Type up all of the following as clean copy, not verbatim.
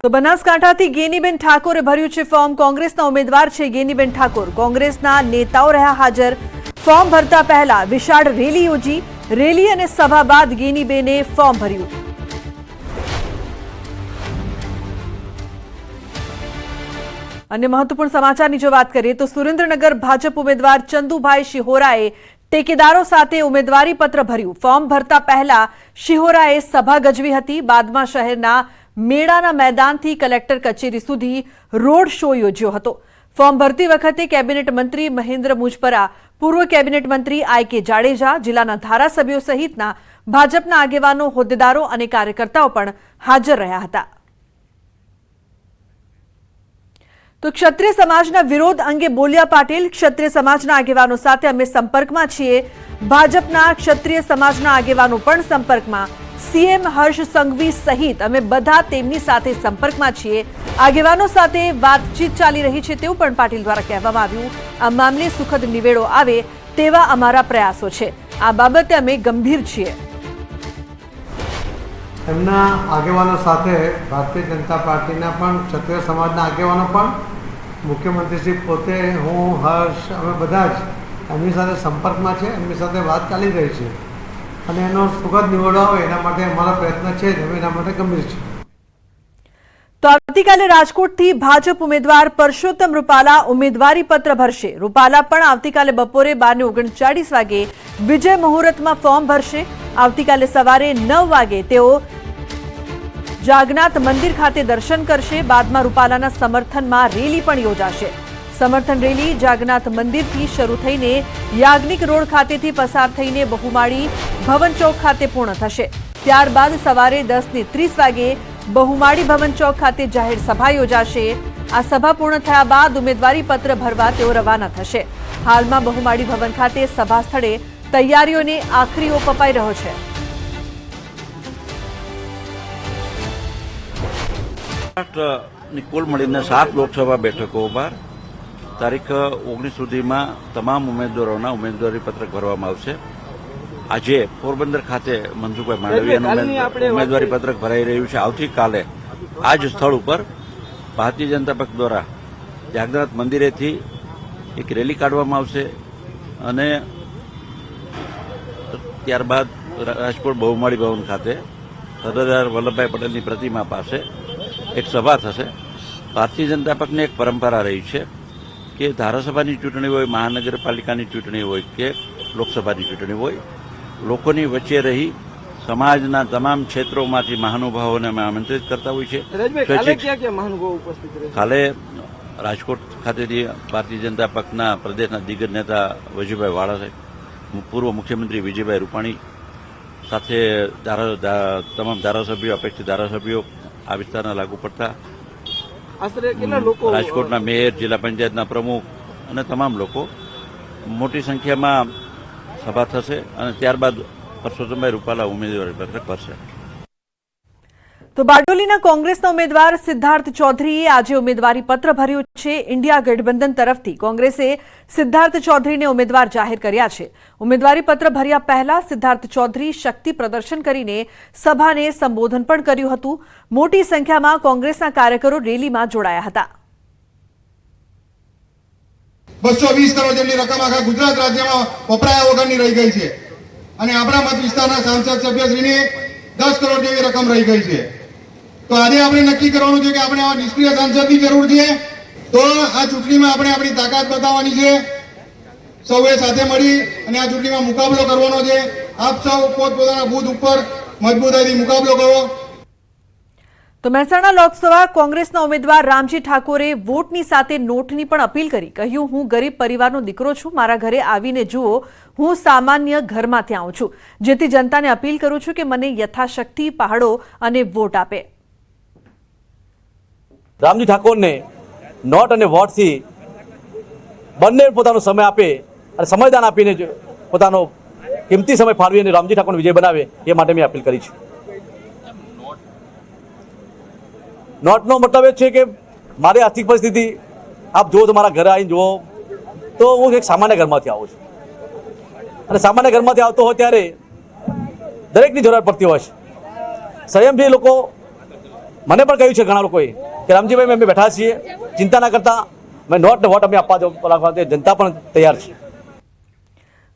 તો બનાસકાંઠાથી ગેનીબેન ઠાકોરે ભર્યું છે ફોર્મ। કોંગ્રેસના ઉમેદવાર છે ગેનીબેન ઠાકોર। કોંગ્રેસના નેતાઓ રહ્યા હાજર। ફોર્મ ભરતા પહેલા વિશાળ રેલી યોજી। રેલી અને સભા બાદ ગેનીબેને ફોર્મ ભર્યું। अन्य महत्वपूर्ण समाचारनी जो बात करिए तो सुरेन्द्रनगर भाजप उम्मीदवार चंदुभाई शिहोराए टेकेदारों साथे उम्मीदवारी पत्र भर्યું। फॉर्म भरता पहला शिहोराए सभा गजवी हती। बादमां शहेરના મેળાના મેદાનથી કલેક્ટર કચેરી સુધી રોડ શો યોજ્યો હતો। ફોર્મ ભરતી વખતે કેબિનેટ મંત્રી મહેન્દ્ર મુજપરા, પૂર્વ કેબિનેટ મંત્રી આઈ.કે. જાડેજા, જિલ્લાના ધારાસભ્યો સહિતના ભાજપના આગેવાનો, હોદ્દેદારો અને કાર્યકર્તાઓ પણ હાજર રહ્યા હતા। तो क्षत्रिय समाजना विरोध अंगे बोल्या पाटील। क्षत्रिय समाजना आगेवानो साथे अमे संपर्कमां छीए। भाजपना क्षत्रिय समाजना आगेवानो पण संपर्कमां। सीएम हर्ष संघवी सहित अमे बधा तेमनी साथे संपर्कमां छीए। आगेवानो साथे वातचीत चाली रही छे तेवुं पण पाटील द्वारा कहेवामां आव्युं। आ मामले सुखद निवेड़ो आवे तेवा अमारा प्रयासो छे। आ बाबते अमे गंभीर छीए। एमना आगेवानो साथे भारतीय जनता पार्टीना पण क्षत्रिय समाजना आगेवानो पण मुख्यमंत्री श्री पोते हूँ हर्ष अमे बधा ज एमनी साथे संपर्कमां छे। एमनी साथे वात चाली रही छे અને એનો સુગત નિવડો આવે એના માટે અમારા પ્રયત્ન છે જ, એના માટે ગંભીર છે। તો આવતીકાલે રાજકોટથી ભાજપ ઉમેદવાર પરસોત્તમ રૂપાલા ઉમેદવારી પત્ર ભરશે। રૂપાલા પણ આવતીકાલે બપોરે 12:39 વાગે વિજય મુહૂર્તમાં ફોર્મ ભરશે। આવતીકાલે સવારે 9 વાગે તેઓ જાગનાથ મંદિર ખાતે દર્શન કરશે। બાદમાં રૂપાલાના સમર્થનમાં રેલી પણ યોજાશે। समर्थन रेली जागनाथ मंदिर थी शुरू थईने याज्ञिक रोड खातेथी पसार थईने बहुमाड़ी भवन चौक खाते पूर्ण थशे। त्यारबाद सवारे 10:30 वागे बहुमाड़ी भवन चौक खाते जाहेर सभा योजाशे। आ सभा पूर्ण थया बाद उमेदवारी पत्र भरवा तेओ रवाना थशे। हालमां बहुमाड़ी भवन खाते सभा स्थळे तैयारीओने आखरी ओप अपाई रह्यो छे। कुल मळीने 7 लोकसभा बेठको पर तारीख 19 सुधीमां तमाम उम्मीदवारोना उम्मीदवारी पत्रक भरवामां आवशे। आजे पोरबंदर खाते मनसुखभाई मांडवियानुं उम्मीदवारी पत्रक भराई रह्युं छे। आवतीकाले आज स्थळ पर भारतीय जनता पक्ष द्वारा जागनाथ मंदिरेथी एक रेली काढवामां आवशे अने त्यारबाद राजकोट बहुमाड़ी भवन खाते सरदार वल्लभभाई पटेलनी प्रतिमा पासे एक सभा थशे। भारतीय जनता पक्षनी एक परंपरा रही है कि धारासभानी चूंटणी होय, महानगरपालिकानी चूंटणी होय के लोकसभानी चूंटणी होय, लोकोनी वच्चे रही समाजना तमाम क्षेत्रोमांथी महानुभावोने अमे आमंत्रित करता होय छे। काले राजकोट खातेथी भारतीय जनता पक्षना प्रदेशना दिग्गज नेता वजीभाई वाळा साहेब, पूर्व मुख्यमंत्री विजयभाई रूपाणी साथे तमाम धारासभ्यो, अपेक्षित धारासभ्यो, आ विस्तारना लागू पड़ता राजकोटना मेयर, जिला पंचायतना प्रमुख અને તમામ લોકો મોટી સંખ્યામાં સભા થશે અને ત્યારબાદ પરસોત્તમભાઈ રૂપાલા ઉમેદવારી પત્રક ભરશે। तो बारडोलीना कांग्रेसना उम्मीदवार सिद्धार्थ चौधरीए आज उम्मीदवारी पत्र भर्યું છે। इंडिया गठबंधन तरफथी कांग्रेसे सिद्धार्थ चौधरीने उम्मीदवार जाहिर કર્યા છે। उम्मीदवारी पत्र भर्या पहला सिद्धार्थ चौधरी शक्ति प्रदर्शन કરીને સભાને સંબોધન પણ કર્યું હતું। મોટી સંખ્યામાં कांग्रेसना કાર્યકરો રેલીમાં જોડાયા હતા। 220 કરોડ જેટલી રકમ આખા ગુજરાત રાજ્યમાં વપરાયા વગરની રહી ગઈ છે અને આપણા મત વિસ્તારના સાંસદ સભ્યશ્રીને 10 કરોડ જેવી રકમ રહી ગઈ છે। તો આજે આપણે નક્કી કરવાનું છે કે આપણે આ નિષ્ક્રિય સાંસદની જરૂર છે। તો આ ચૂંટણીમાં આપણે આપણી તાકાત બતાવવાની છે। સૌએ સાથે મળી અને આ ચૂંટણીમાં મુકાબલો કરવાનો છે। આપ સૌ પોતપોતાના બૂથ ઉપર મજબૂતાઈથી મુકાબલો કરો। तो મહેસાણા લોકસભા કોંગ્રેસના ઉમેદવાર રામજી ઠાકોરે વોટની સાથે નોટની પણ અપીલ કરી। કહ્યું, હું ગરીબ પરિવારનો દીકરો છું, મારા ઘરે આવીને જુઓ, હું સામાન્ય ઘરમાંથી આવું છું, જેથી જનતાને અપીલ કરું છું કે મને યથાશક્તિ પહાડો અને વોટ આપે। રામજી ઠાકોરને નોટ અને વોટથી બંને પોતાનો સમય આપે અને સમયદાન આપીને પોતાનો કિંમતી સમય ફાળવી અને રામજી ઠાકોરને વિજય બનાવે એ માટે મેં અપીલ કરી છે। નોટનો મતલબ એ છે કે મારી આર્થિક પરિસ્થિતિ આપ જુઓ તો મારા ઘરે આવીને જુઓ તો હું એક સામાન્ય ઘરમાંથી આવું છું અને સામાન્ય ઘરમાંથી આવતો હોય ત્યારે દરેકની જરૂર પડતી હોય છે। સંયમથી લોકો મને પણ કહ્યું છે ઘણા લોકોએ કે રામજીભાઈ અમે બેઠા છીએ, ચિંતા ના કરતા, મેં નોટ ને વોટ અમે આપવા માટે જનતા પણ તૈયાર છે.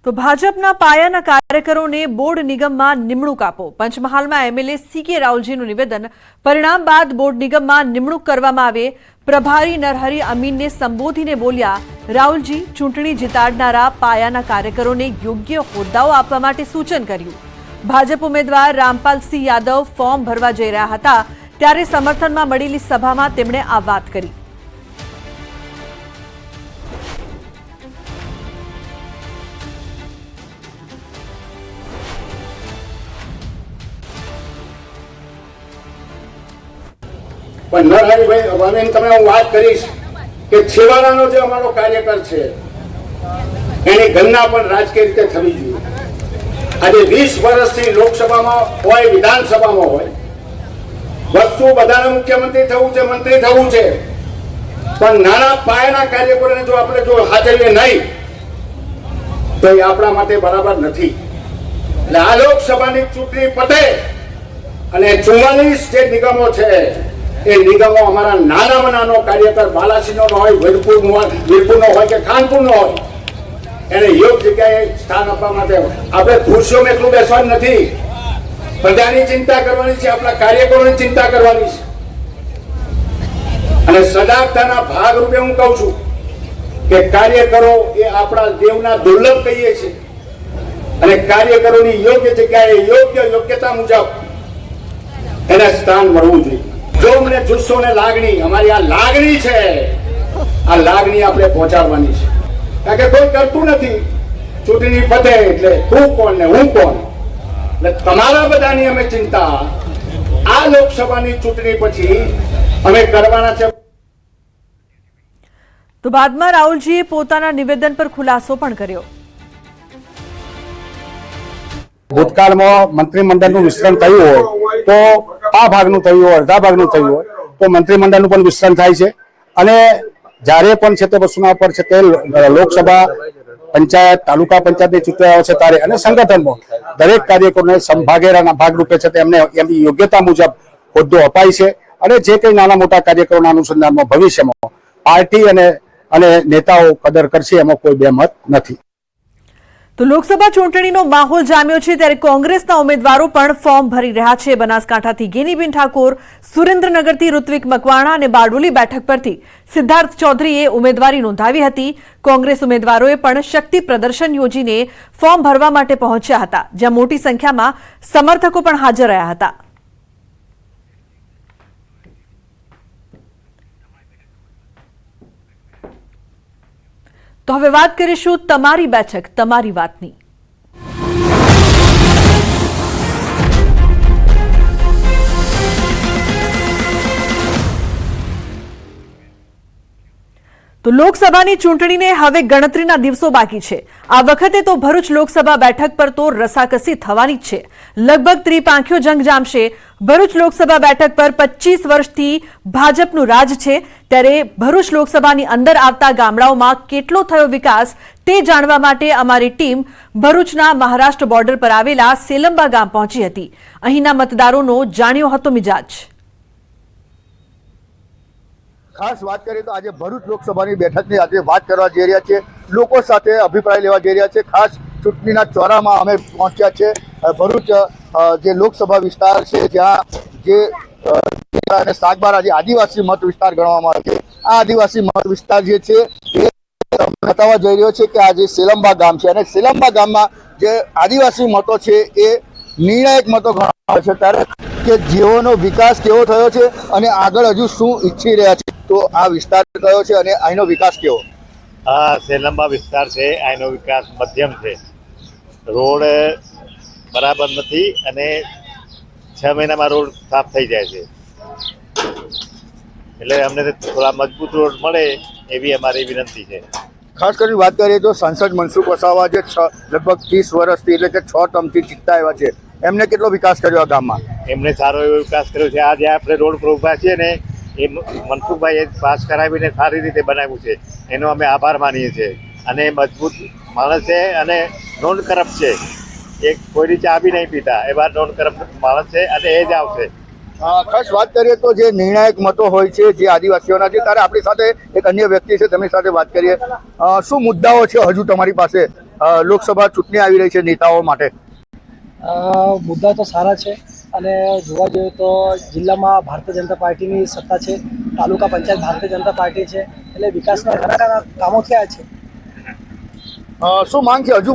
તો ભાજપના પાયાના કાર્યકરોને બોર્ડ નિગમમાં નિમણૂક આપો. પંચમહાલમાં એમએલએ CK રાહુલજીનું નિવેદન. પરિણામ બાદ બોર્ડ નિગમમાં નિમણૂક કરવામાં આવે. પ્રભારી નરહરી અમીનને સંબોધીને બોલ્યા, રાહુલજી ચૂંટણી જીતાડનારા પાયાના કાર્યકરોને યોગ્ય હોદ્દાઓ આપવા માટે સૂચન કર્યું. ભાજપ ઉમેદવાર રામપાલસિંહ યાદવ ફોર્મ ભરવા જઈ રહ્યા હતા ત્યારે સમર્થનમાં મળેલી સભામાં તેમણે આ વાત કરી. પણ નરહરીભાઈ અમીન તમે હું વાત કરીશ કે છેવાડાનો જે અમારો કાર્યકર છે એની ગણના પણ રાજકીય રીતે થવી જોઈએ. આજે 20 વર્ષથી લોકસભામાં હોય, વિધાનસભામાં હોય, વસ્તુ બધાને મુખ્યમંત્રી થવું છે, મંત્રી થવું છે, પણ નાના પાયાના કાર્યકરોને જો આપણે જો હાજરીએ નહીં તો એ આપણા માટે બરાબર નથી. એટલે આ લોકસભાની ચૂંટણી પતે અને 44 જે નિગમો છે એ નિગમો અમારા નાનામાં નાનો કાર્યકર બાલાસિંહનો હોય, વીરપુરનો હોય કે ખાનપુરનો હોય એને યોગ્ય જગ્યાએ સ્થાન આપવા માટે આપણે ખુરશીઓમાં એટલું બેસવાનું નથી. પ્રજાની ચિંતા કરવાની છે, આપણા કાર્યકરોની ચિંતા કરવાની છે. અને સજાગતાના ભાગરૂપે હું કહું છું કે કાર્યકરો એ આપણા દેવના દુર્લભ કહીએ છીએ અને કાર્યકરોની યોગ્ય જગ્યાએ યોગ્યતા મુજબ એને સ્થાન મળવું જોઈએ. જો મને જુસ્સો ને લાગણી, અમારી આ લાગણી છે, આ લાગણી આપણે પહોંચાડવાની છે. કારણ કે કોઈ કરતું નથી. ચૂંટણી પતે એટલે તું કોણ ને હું કોણ. એટલે તમારા બધાની અમે ચિંતા આ લોકસભાની ચૂંટણી પછી અમે કરવાના છે. તો બાદમાં રાહુલજીએ પોતાના નિવેદન પર ખુલાસો પણ કર્યો. ભૂતકાળમાં મંત્રીમંડળનું વિસ્તરણ થયું હોય તો આ ભાગનું થયું હોય, અડધા ભાગનું થયું હોય તો મંત્રીમંડળનું પણ વિસ્તરણ થાય છે. અને જ્યારે પણ છે તે વસ્તુના પર છે તે લોકસભા, પંચાયત, તાલુકા પંચાયતની ચૂંટણીઓ છે ત્યારે અને સંગઠનમાં દરેક કાર્યકરોને સમભાગીદારના ભાગરૂપે છે તેમને એમની યોગ્યતા મુજબ હોદ્દો અપાય છે. અને જે કંઈ નાના મોટા કાર્યકરોના અનુસંધાનમાં ભવિષ્યમાં પાર્ટી અને નેતાઓ કદર કરશે એમાં કોઈ બેમત નથી. તો લોકસભા ચૂંટણીનો માહોલ જામ્યો છે ત્યારે કોંગ્રેસના ઉમેદવારો પણ ફોર્મ ભરી રહ્યા છે. બનાસકાંઠાથી ગેનીબેન ઠાકોર, સુરેન્દ્રનગરથી ઋત્વિક મકવાણા અને બારડોલી બેઠક પરથી સિદ્ધાર્થ ચૌધરીએ ઉમેદવારી નોંધાવી હતી. કોંગ્રેસ ઉમેદવારોએ પણ શક્તિ પ્રદર્શન યોજીને ફોર્મ ભરવા માટે પહોંચ્યા હતા, જ્યાં મોટી સંખ્યામાં સમર્થકો પણ હાજર રહ્યા હતા. તો હવે વાત કરીશું તમારી બેઠક તમારી વાતની. તો લોકસભાની ચૂંટણીને હવે ગણતરીના દિવસો બાકી છે. આ વખતે તો ભરૂચ લોકસભા બેઠક પર તો રસાકસી થવાની જ છે. લગભગ ત્રિપાંખિયો જંગ જામશે. ભરૂચ લોકસભા બેઠક પર 25 વર્ષથી ભાજપનું રાજ છે ત્યારે ભરૂચ લોકસભાની અંદર આવતા ગામડાઓમાં કેટલો થયો વિકાસ તે જાણવા માટે અમારી ટીમ ભરૂચના મહારાષ્ટ્ર બોર્ડર પર આવેલા સેલંબા ગામ પહોંચી હતી. અહીંના મતદારોનો જાણ્યો હતો મિજાજ. ખાસ વાત કરીએ તો આજે ભરૂચ લોકસભાની બેઠકની આજે વાત કરવા જઈ રહ્યા છે, લોકો સાથે અભિપ્રાય લેવા જઈ રહ્યા છે. ખાસ ચૂંટણીના ચોરામાં અમે પહોંચ્યા છે. ભરૂચ જે લોકસભા વિસ્તાર છે જ્યાં જે અને સાગબારા જે આદિવાસી મત વિસ્તાર ગણવામાં આવે છે, આ આદિવાસી મત વિસ્તાર જે છે એ બતાવવા જઈ રહ્યો છે કે આ જે સેલંબા ગામ છે અને સેલંબા ગામમાં જે આદિવાસી મતો છે એ નિર્ણાયક મતો ગણવામાં આવે છે. ત્યારે કે જેઓનો વિકાસ કેવો થયો છે અને આગળ હજુ શું ઈચ્છી રહ્યા છે, તો આ વિસ્તાર કયો છે અને અહીંનો વિકાસ કેવો? આ સેલંબા વિસ્તાર છે, અહીંનો વિકાસ મધ્યમ છે. રોડ બરાબર નથી અને 6 મહિનામાં રોડ સાફ થઈ જાય છે. એટલે અમને થોડા મજબૂત રોડ મળે એવી અમારી વિનંતી છે. ખાસ કરીને વાત કરીએ તો સાંસદ મનસુખ વસાવા જે લગભગ 30 વર્ષથી એટલે કે 6 ટર્મથી જીતતા આવ્યા છે, એમને કેટલો વિકાસ કર્યો આ ગામમાં? એમને સારો એવો વિકાસ કર્યો છે. આ જે આપણે રોડ પર ઊભા છીએ ને એ મનસુખભાઈએ પાસ કરાવીને સારી રીતે બનાવ્યું છે, એનો અમે આભાર માનીએ છીએ. અને મજબૂત માણસ છે અને નોન કરપ્ટ છે. એ કોઈની ચા બી નહીં પીતા એવા નોન કરપ્ટ માણસ છે અને એ જ આવશે. ખાસ વાત કરીએ તો જે નિર્ણાયક મતો હોય છે જે આદિવાસીઓના છે, ત્યારે આપણી સાથે એક અન્ય વ્યક્તિ છે, તેમની સાથે વાત કરીએ. શું મુદ્દાઓ છે હજુ તમારી પાસે લોકસભા ચૂંટણી આવી રહી છે નેતાઓ માટે? મુદ્દા તો સારા છે અને જોવા જોઈએ તો જિલ્લામાં ભારતીય જનતા પાર્ટીની સત્તા છે, તાલુકા પંચાયત ભારતીય જનતા પાર્ટી છે, એટલે વિકાસના ઘણા કામો થયા છે. શું માંગ છે હજુ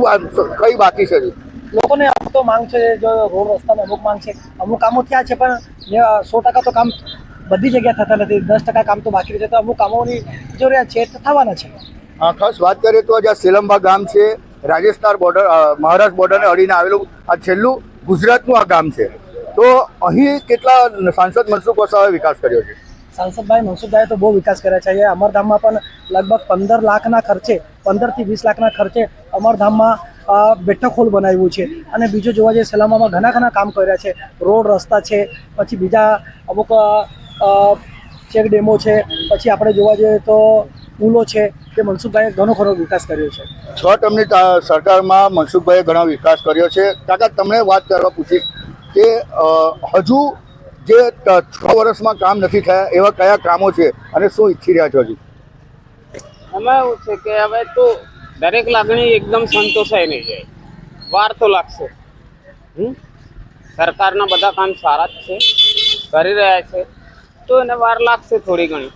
કઈ બાકી છે? લોકોને અમુક તો માંગ છે, જો રોડ રસ્તાની અમુક માંગ છે, અમુક કામો થયા છે, પણ 100% તો કામ બધી જગ્યાએ થતા નથી. 10% કામ તો બાકી છે, તો અમુક કામોની જરૂરિયાત છે, એ થવાના છે. ખાસ વાત કરીએ તો જ્યાં સેલંબા ગામ છે, રાજસ્થાન બોર્ડર મહારાષ્ટ્ર બોર્ડરને અડીને આવેલું આ છેલ્લું ગુજરાતનું આ ગામ છે, તો અહીં કેટલા સાંસદ મનસુખ વસાવાએ વિકાસ કર્યો છે? સાંસદભાઈ મનસુખભાઈએ તો બહુ વિકાસ કર્યા છે. અહીંયા અમરધામમાં પણ લગભગ 15 લાખના ખર્ચે 15 થી 20 લાખના ખર્ચે અમરધામમાં બેઠક હોલ બનાવ્યું છે. અને બીજું જોવા જઈએ સેલામામાં ઘણા કામ કર્યા છે. રોડ રસ્તા છે, પછી બીજા અમુક ચેક ડેમો છે, પછી આપણે જોવા જઈએ તો પુલો છે, જે મનસુખભાઈએ ઘણો ખરો વિકાસ કર્યો છે. 6 ટર્મની સરકારમાં મનસુખભાઈએ ઘણો વિકાસ કર્યો છે. કાકા, તમને વાત કરવા પૂછીશ કે હજુ જે 6 વર્ષમાં કામ નથી થયા એવા કયા કામો છે અને શું ઈચ્છી રહ્યા છો હજુ? એમાં એવું છે કે હવે તો દરેક લાગણી એકદમ સંતોષાઈ નહીં જાય, વાર તો લાગશે. સરકારના બધા કામ સારા જ છે, કરી રહ્યા છે, તો એને વાર લાગશે થોડી ઘણી.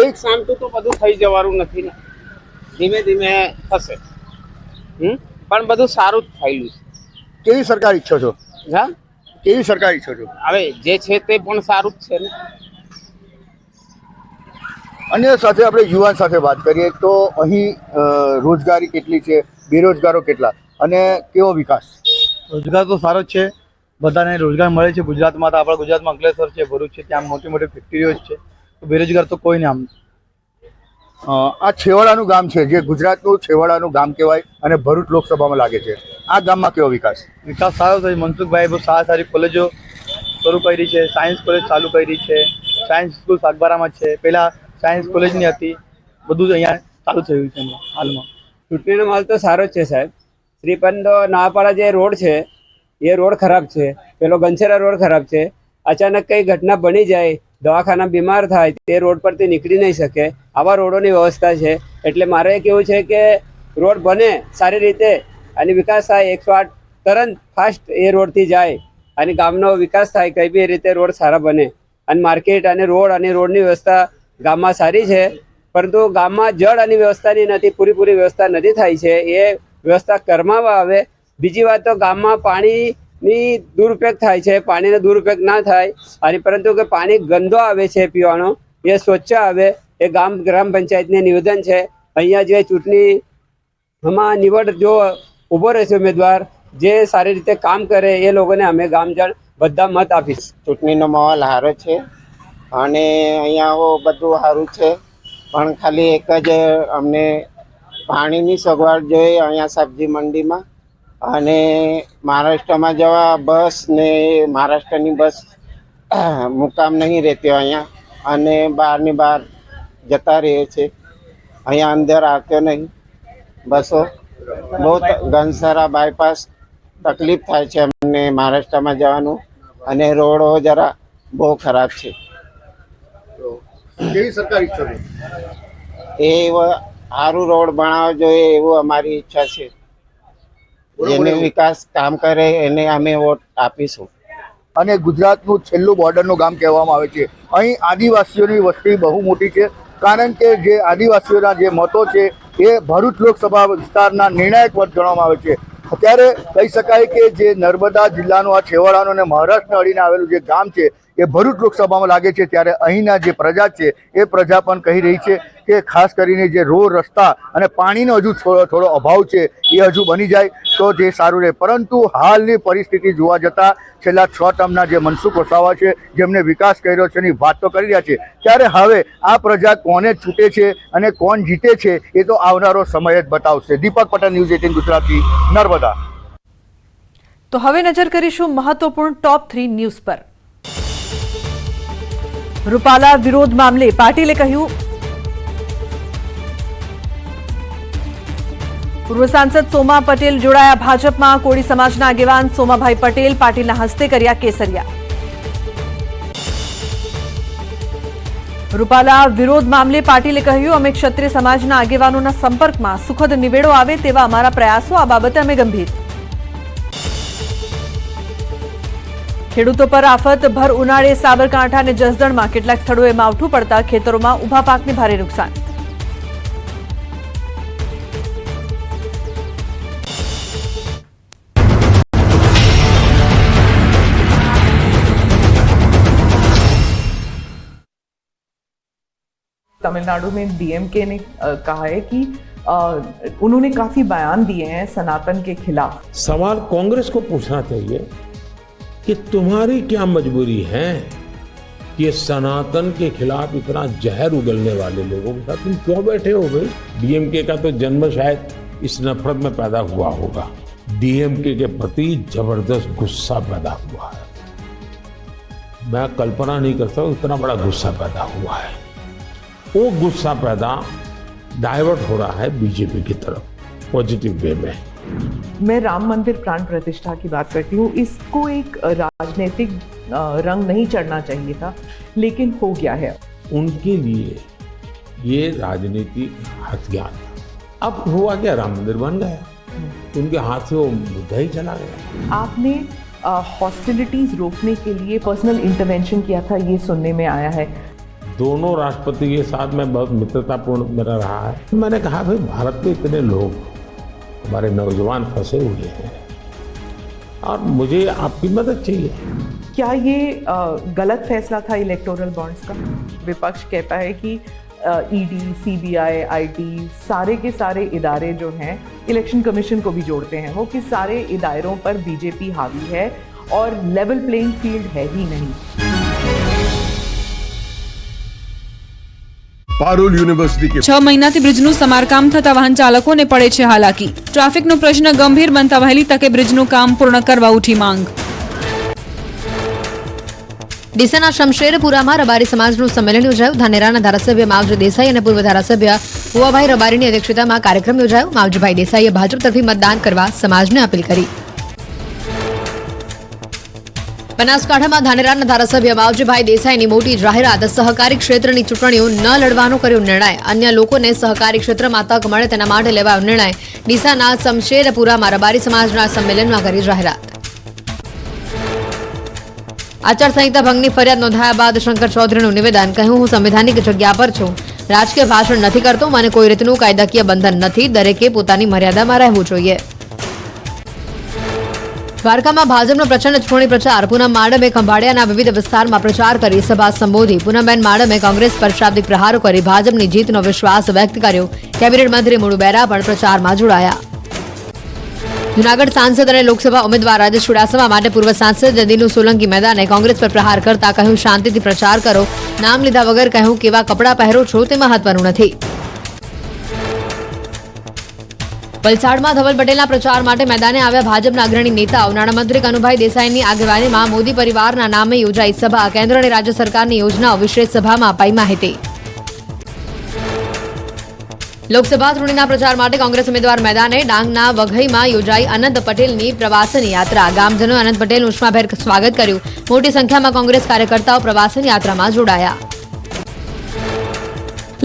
એક શાંતિ તો બધું થઈ જવાનું નથી ને, ધીમે ધીમે થશે. પણ બધું સારું જ થયેલું છે. કેવી સરકાર ઈચ્છો છો? હા, કેવી સરકાર ઈચ્છો છો? હવે જે છે તે પણ સારું જ છે ને. અન્ય સાથે આપણે યુવાન સાથે વાત કરીએ તો અહીં રોજગારી કેટલી છે, બેરોજગારો કેટલા અને કેવો વિકાસ? રોજગાર તો સારો જ છે, બધાને રોજગાર મળે છે. ગુજરાતમાં તો આપણા ગુજરાતમાં અંકલેશ્વર છે, ભરૂચ છે, ત્યાં મોટી મોટી ફેક્ટરીઓ જ છે, તો બેરોજગાર તો કોઈ નહીં. આ છેવાડાનું ગામ છે, જે ગુજરાતનું છેવાડાનું ગામ કહેવાય અને ભરૂચ લોકસભામાં લાગે છે. આ ગામમાં કેવો વિકાસ? વિકાસ સારો થયો. મનસુખભાઈ બહુ સારી કોલેજો શરૂ કરી છે. સાયન્સ કોલેજ ચાલુ કરી છે, સાયન્સ સ્કૂલ સાગબારામાં છે, પહેલાં સાયન્સ કોલેજની હતી, બધું અહીંયા ચાલુ થયું છે હાલમાં. ચૂંટણીનો માલ તો સારો જ છે સાહેબ. શ્રીપંદો નવાપાડા જે રોડ છે એ રોડ ખરાબ છે, પેલો ગંછેરા રોડ ખરાબ છે. અચાનક કંઈ ઘટના બની જાય, દવાખાના બીમાર થાય, તે રોડ પરથી નીકળી નહીં શકે, આવા રોડોની વ્યવસ્થા છે. એટલે મારે કેવું છે કે રોડ બને સારી રીતે અને વિકાસ થાય, 108 તરત ફાસ્ટ એ રોડથી જાય અને ગામનો વિકાસ થાય, કઈ બી રીતે રોડ સારા બને. અને માર્કેટ અને રોડની વ્યવસ્થા ગામમાં સારી છે, પરંતુ ગામમાં જળ અને વ્યવસ્થાની નથી, પૂરી વ્યવસ્થા નથી થાય છે. એ વ્યવસ્થા કરવામાં આવે. બીજી વાત તો ગામમાં પાણીની દુરુપયોગ થાય છે, પાણીનો દુરુપયોગ ના થાય. અને પરંતુ કે પાણી ગંદો આવે છે પીવાનો, એ સ્વચ્છ આવે, એ ગ્રામ પંચાયતને નિવેદન છે. અહીંયા જે ચૂંટણીમાં નિવડ જો ઊભો રહેશે ઉમેદવાર જે સારી રીતે કામ કરે, એ લોકોને અમે ગામજન બધા મત આપીશ. ચૂંટણીનો માહોલ સારો છે અને અહીંયા બધું સારું છે, પણ ખાલી એક જ અમને પાણીની સગવડ જોઈએ અહીંયા સબ્જી મંડીમાં. અને મહારાષ્ટ્રમાં જવા બસ ને મહારાષ્ટ્રની બસ મુકામ નહીં રહેતી અહીંયા, અને બહારની બહાર જતા રહે છે. અહીંયા અંદર આવતો નહીં બસો. બહુ ઘનસરા બાયપાસ તકલીફ થાય છે અમને મહારાષ્ટ્રમાં જવાનું, અને રોડો જરા બહુ ખરાબ છે. કેવી સરકાર ઈચ્છો છો? એ સારું રોડ બનાવવો જોઈએ એવું અમારી ઈચ્છા છે. જેને વિકાસ કામ કરે એને અમે વોટ આપીશું. અને ગુજરાતનું છેલ્લું બોર્ડરનું ગામ કહેવામાં આવે છે. અહીં આદિવાસીઓની વસ્તી બહુ મોટી છે, કારણ કે જે આદિવાસીઓના જે મતો છે એ ભરૂચ લોકસભા વિસ્તારના નિર્ણાયક મત ગણવામાં આવે છે. અત્યારે કહી શકાય કે જે નર્મદા જિલ્લાનું આ છેવાડાનું અને મહારાષ્ટ્રને અડીને આવેલું જે ગામ છે એ ભરૂચ લોકસભામાં લાગે છે. ત્યારે અહીંના જે પ્રજા છે એ પ્રજા પણ કહી રહી છે કે ખાસ કરીને જે રોડ રસ્તા અને પાણીનો હજુ થોડો અભાવ છે એ હજુ બની જાય તો જે સારું રહે. પરંતુ હાલની પરિસ્થિતિ જોવા જતાં છેલ્લા 6 ટર્મના જે મનસુખ વસાવા છે, જેમને વિકાસ કર્યો છે એની વાત તો કરી રહ્યા છે, ત્યારે હવે આ પ્રજા કોને છૂટે છે અને કોણ જીતે છે એ તો આવનારો સમય જ બતાવશે. દીપક પટેલ, ન્યૂઝ 18 ગુજરાતી, નર્મદા. તો હવે નજર કરીશું મહત્વપૂર્ણ ટોપ 3 ન્યૂઝ પર. રૂપાલા વિરોધ મામલે પાટીલે કહ્યું, પૂર્વ સાંસદ સોમા પટેલ જોડાયા ભાજપમાં. કોળી સમાજના આગેવાન સોમાભાઈ પટેલ પાટીલના હસ્તે કર્યા કેસરિયા. રૂપાલા વિરોધ મામલે પાટીલે કહ્યું, અમે ક્ષત્રિય સમાજના આગેવાનોના સંપર્કમાં સુખદ નિવેડો આવે તેવા અમારા પ્રયાસો. આ બાબતે અમે ગંભીર. ખેડૂતો પર આફત. ભર ઉનાળે સાબરકાંઠા અને જસદણમાં કેટલાક સ્થળોએ માવઠું પડતા ખેતરોમાં ઊભા પાકને ભારે નુકસાન. तमिलनाडु में डीएमके ने कहा है कि उन्होंने काफी बयान दिए हैं सनातन के खिलाफ. सवाल कांग्रेस को पूछना चाहिए कि तुम्हारी क्या मजबूरी है कि सनातन के खिलाफ इतना जहर उगलने वाले लोगों के साथ तुम क्यों बैठे हो भाई? डीएमके का तो जन्म शायद इस नफरत में पैदा हुआ होगा. डीएमके के प्रति जबरदस्त गुस्सा पैदा हुआ है. मैं कल्पना नहीं करता इतना बड़ा गुस्सा पैदा हुआ है. वो गुस्सा पैदा डाइवर्ट हो रहा है बीजेपी की तरफ पॉजिटिव वे में. मैं राम मंदिर प्राण प्रतिष्ठा की बात करती हूँ. इसको एक राजनीतिक रंग नहीं चढ़ना चाहिए था, लेकिन हो गया है. उनके लिए ये राजनीतिक हथियार. अब हुआ क्या, राम मंदिर बन गया, उनके हाथ से वो मुद्दा ही चला गया. आपने हॉस्टिलिटीज रोकने के लिए पर्सनल इंटरवेंशन किया था, ये सुनने में आया है. दोनों राष्ट्रपति के साथ में बहुत मित्रतापूर्ण मेरा रहा है. मैंने कहा भाई भारत के इतने लोग, हमारे नौजवान फंसे हुए हैं और मुझे आपकी मदद चाहिए. क्या ये गलत फैसला था इलेक्टोरल बॉन्ड्स का? विपक्ष कहता है कि ईडी, सीबीआई, आईटी सारे के सारे इदारे जो हैं, इलेक्शन कमीशन को भी जोड़ते हैं वो, कि सारे इदारों पर बीजेपी हावी है और लेवल प्लेइंग फील्ड है ही नहीं. પારુલ યુનિવર્સિટી કે 6 મહિનાથી બ્રિજનું સમારકામ થતા વાહન ચાલકોને પડે છે હાલાકી. ટ્રાફિકનો પ્રશ્ન ગંભીર બનતા વહેલી તકે બ્રિજનું કામ પૂર્ણ કરવા ઉઠી માંગ. ડીસાના શમશેરપુરામાં રબારી સમાજનું સંમેલન યોજાયું. ધાનેરાના ધારાસભ્ય માવજી દેસાઈ અને પૂર્વ ધારાસભ્ય ભુવાભાઈ રબારીની અધ્યક્ષતામાં કાર્યક્રમ યોજાયો. માવજીભાઈ દેસાઈએ ભાજપ તરફી મતદાન કરવા સમાજને અપીલ કરી. બનાસકાંઠામાં ધાનેરાના ધારાસભ્ય માવજીભાઈ દેસાઈની મોટી જાહેરાત. સહકારી ક્ષેત્રની ચૂંટણીઓ ન લડવાનો કર્યો નિર્ણય. અન્ય લોકોને સહકારી ક્ષેત્રમાં તક મળે તેના માટે લેવાયો નિર્ણય. ડીસાના શમશેરપુરામાં રબારી સમાજના સંમેલનમાં કરી જાહેરાત. આચારસંહિતા ભંગની ફરિયાદ નોંધાયા બાદ શંકર ચૌધરીનું નિવેદન. કહ્યું, હું સંવિધાનિક જગ્યા પર છું, રાજકીય ભાષણ નથી કરતો, મને કોઈ રીતનું કાયદાકીય બંધન નથી. દરેકે પોતાની મર્યાદામાં રહેવું જોઈએ. દ્વારકામાં ભાજપનો પ્રચંડ ચૂંટણી પ્રચાર. પૂનમ માડમે ખંભાળિયાના વિવિધ વિસ્તારમાં પ્રચાર કરી સભા સંબોધી. પૂનમબેન માડમે કોંગ્રેસ પર શાબ્દિક પ્રહારો કરી ભાજપની જીતનો વિશ્વાસ વ્યક્ત કર્યો. કેબિનેટ મંત્રી મુળુ બેરા પણ પ્રચારમાં જોડાયા. જૂનાગઢ સાંસદ અને લોકસભા ઉમેદવાર રાજેશ ચુડાસમા માટે પૂર્વ સાંસદ દિનુ સોલંકી મેદાને કોંગ્રેસ પર પ્રહાર કરતા કહ્યું, શાંતિથી પ્રચાર કરો, નામ લીધા વગર કહ્યું કેવા કપડાં પહેરો છો તે મહત્વનું નથી. વલસાડમાં ધવલ પટેલના પ્રચાર માટે મેદાને આવ્યા ભાજપના અગ્રણી નેતાઓ. નાણામંત્રી કનુભાઈ દેસાઈની આગેવાનીમાં મોદી પરિવારના નામે યોજાઈ સભા. કેન્દ્ર અને રાજ્ય સરકારની યોજનાઓ વિશે સભામાં અપાઈ માહિતી. લોકસભા ચૂંટણીના પ્રચાર માટે કોંગ્રેસ ઉમેદવાર મેદાને. ડાંગના વઘઈમાં યોજાઈ અનંત પટેલની પ્રવાસન યાત્રા. ગામજનોએ અનંત પટેલનું ઉષ્માભેર સ્વાગત કર્યું. મોટી સંખ્યામાં કોંગ્રેસ કાર્યકર્તાઓ પ્રવાસન યાત્રામાં જોડાયા.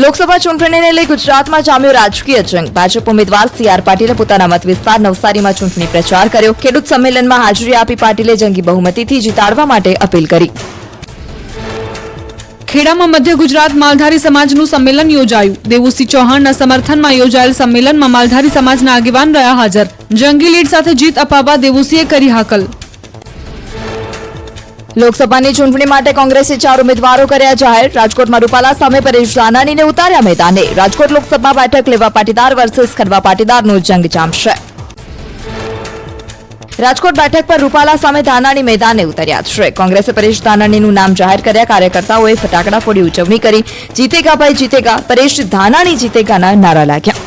લોકસભા ચૂંટણીને લઈ ગુજરાતમાં જામ્યો રાજકીય જંગ. ભાજપ ઉમેદવાર સી.આર. પાટીલે પોતાના મત વિસ્તાર નવસારીમાં ચૂંટણી પ્રચાર કર્યો. ખેડૂત સંમેલનમાં હાજરી આપી પાટીલે જંગી બહુમતીથી જીતાડવા માટે અપીલ કરી. ખેડામાં મધ્ય ગુજરાત માલધારી સમાજનું સંમેલન યોજાયું. દેવુસિંહ ચૌહાણના સમર્થનમાં યોજાયેલ સંમેલનમાં માલધારી સમાજના આગેવાન રહ્યા હાજર. જંગી લીડ સાથે જીત અપાવવા દેવુસિંહે કરી હાકલ. લોકસભાની ચૂંટણી માટે કોંગ્રેસે 4 ઉમેદવારો કર્યા જાહેર. રાજકોટમાં રૂપાલા સામે પરેશ ધાનાણીને ઉતાર્યા મેદાને. રાજકોટ લોકસભા બેઠક લેવા પાટીદાર વર્સિસ ખડવા પાટીદારનો જંગ જામશે. રાજકોટ બેઠક પર રૂપાલા સામે ધાનાણી મેદાને ઉતર્યા છે. કોંગ્રેસે પરેશ ધાનાણીનું નામ જાહેર કર્યા. કાર્યકર્તાઓએ ફટાકડા ફોડી ઉજવણી કરી. જીતેગા ભાઈ જીતેગા, પરેશ ધાનાણી જીતેગાના નારા લાગ્યા.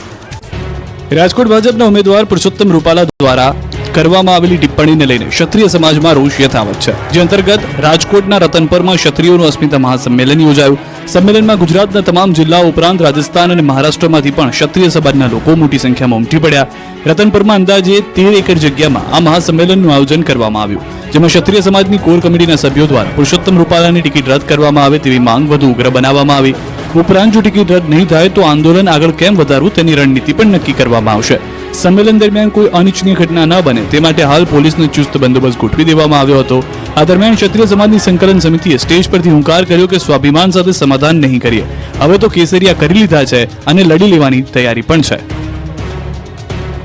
રાજકોટ ભાજપના ઉમેદવાર પુરુષોત્તમ રૂપાલા દ્વારા કરવામાં આવેલી ટિપ્પણીને લઈને ક્ષત્રિય સમાજમાં રોષ યથાવત છે, જે અંતર્ગત રાજકોટના રતનપરમાં ક્ષત્રિયોનું અસ્મિતા મહાસંમેલન યોજાયું. સંમેલનમાં ગુજરાતના તમામ જિલ્લાઓ ઉપરાંત રાજસ્થાન અને મહારાષ્ટ્રમાંથી પણ ક્ષત્રિય સમાજના લોકો મોટી સંખ્યામાં ઉમટી પડ્યા. રતનપરમાં અંદાજે 13 એકર જગ્યામાં આ મહાસંમેલનનું આયોજન કરવામાં આવ્યું, જેમાં ક્ષત્રિય સમાજની કોર કમિટીના સભ્યો દ્વારા પુરુષોત્તમ રૂપાલાની ટિકિટ રદ કરવામાં આવે તેવી માંગ વધુ ઉગ્ર બનાવવામાં આવી. ઉપરાંત જો ટિકિટ રદ નહીં થાય તો આંદોલન આગળ કેમ વધારવું તેની રણનીતિ પણ નક્કી કરવામાં આવશે. સંમેલન દરમિયાન કોઈ અનિચ્છનીય ઘટના ન બને તે માટે હાલ પોલીસનો ચુસ્ત બંદોબસ્ત ગોઠવી દેવામાં આવ્યો હતો. આ દરમિયાન ક્ષત્રિય સમાજની સંકલન સમિતિએ સ્ટેજ પરથી હુંકાર કર્યો કે સ્વાભિમાન સાથે સમાધાન નહીં કરીએ, હવે તો કેસરિયા કરી લીધા છે અને લડી લેવાની તૈયારી પણ છે.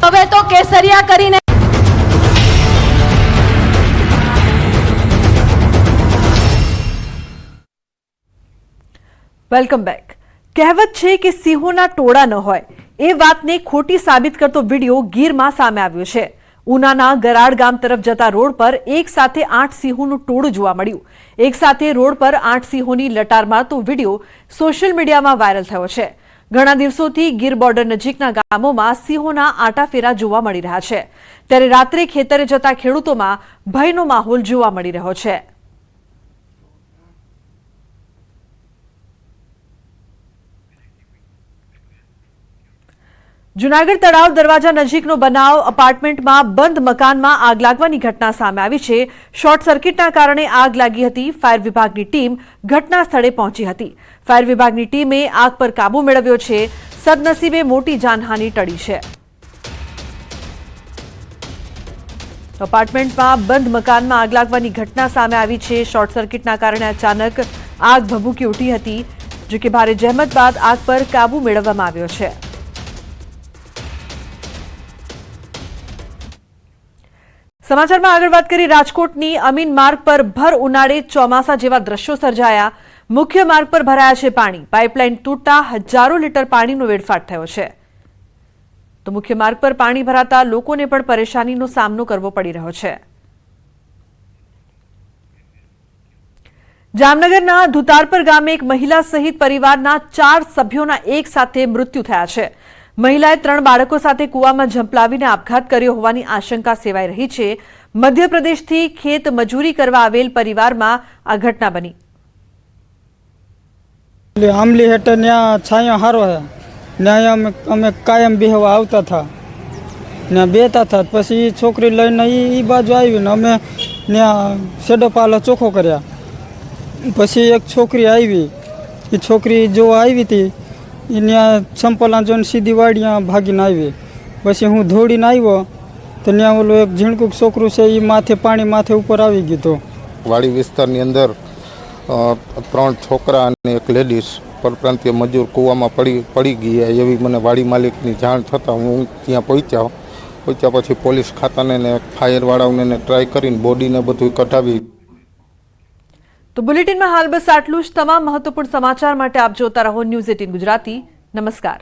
હવે તો કેસરિયા કરીને વેલકમ બેક. કહેવત છે કે સિંહોના ટોળા ન હોય, એ વાતને ખોટી સાબિત કરતો વિડીયો ગીરમાં સામે આવ્યો છે. ઉનાના ગરાડ ગામ તરફ જતા રોડ પર એક સાથે 8 સિંહોનું ટોળું જોવા મળ્યું. એક સાથે રોડ પર 8 સિંહોની લટાર મારતો વિડીયો સોશિયલ મીડિયામાં વાયરલ થયો છે. ઘણા દિવસોથી ગીર બોર્ડર નજીકના ગામોમાં સિંહોના આટાફેરા જોવા મળી રહ્યા છે, ત્યારે રાત્રે ખેતરે જતા ખેડૂતોમાં ભયનો માહોલ જોવા મળી રહ્યો છે. જૂનાગઢ તળાવ દરવાજા નજીકનો બનાવ. અપાર્ટમેન્ટમાં બંધ મકાનમાં આગ લાગવાની ઘટના સામે આવી છે. શોર્ટ સર્કિટના કારણે આગ લાગી હતી. ફાયર વિભાગની ટીમ ઘટના સ્થળે પહોંચી હતી. ફાયર વિભાગની ટીમે આગ પર કાબુ મેળવ્યો છે. સદનસીબે મોટી જાનહાનિ ટળી છે. અપાર્ટમેન્ટમાં બંધ મકાનમાં આગ લાગવાની ઘટના સામે આવી છે. શોર્ટ સર્કિટના કારણે અચાનક આગ ભભૂકી ઉઠી હતી, જો કે ભારે જહેમત બાદ આગ પર કાબુ મેળવવામાં આવ્યો છે. સમાચારમાં આગળ વાત કરી રાજકોટની અમીન માર્ગ પર ભર ઉનાળે ચોમાસા જેવા દ્રશ્યો સર્જાયા. મુખ્ય માર્ગ પર ભરાયા છે પાણી. પાઇપલાઇન તૂટતા હજારો લીટર પાણીનો વેડફાટ થયો છે. તો મુખ્ય માર્ગ પર પાણી ભરાતા લોકોને પણ પરેશાનીનો સામનો કરવો પડી રહ્યો છે. જામનગરના ધુતારપર ગામે એક મહિલા સહિત પરિવારના 4 સભ્યોના એક સાથે મૃત્યુ થયા છે. મહિલાએ 3 બાળકો સાથે કૂવામાં ઝંપલાવીને આપઘાત કર્યો હોવાની આશંકા સેવાઈ રહી છે. મધ્યપ્રદેશથી ખેત મજૂરી કરવા આવેલ પરિવારમાં આ ઘટના બની. આમલી હેઠળ ત્યાં છાંયો સારો છે, ત્યાં અમે કાયમ બેહવા આવતા હતા, ત્યાં બેતા હતા. પછી છોકરી લઈને એ બાજુ આવીને અમે ત્યાં સેડો પાલો ચોખ્ખો કર્યા. પછી એક છોકરી આવી, એ છોકરી જોવા આવી હતી, ત્યાં સંપલા જોઈને સીધી વાડિયા ભાગીને આવી. પછી હું દોડીને આવ્યો તો ત્યાં ઓલું એક ઝીણકું છોકરું છે, એ માથે પાણી માથે ઉપર આવી ગયું. વાડી વિસ્તારની અંદર 3 છોકરા અને એક લેડીઝ પરપ્રાંતીય મજૂર કૂવામાં પડી ગયા એવી મને વાડી માલિકની જાણ થતાં હું ત્યાં પહોંચ્યા પછી પોલીસ ખાતાને ને ફાયરવાળાઓને ટ્રાય કરીને બોડીને બધું કઢાવી. તો બુલેટિનમાં હાલ બસ આટલું જ. તમામ મહત્વપૂર્ણ સમાચાર માટે આપ જોતા રહો ન્યૂઝ 18 ગુજરાતી. નમસ્કાર.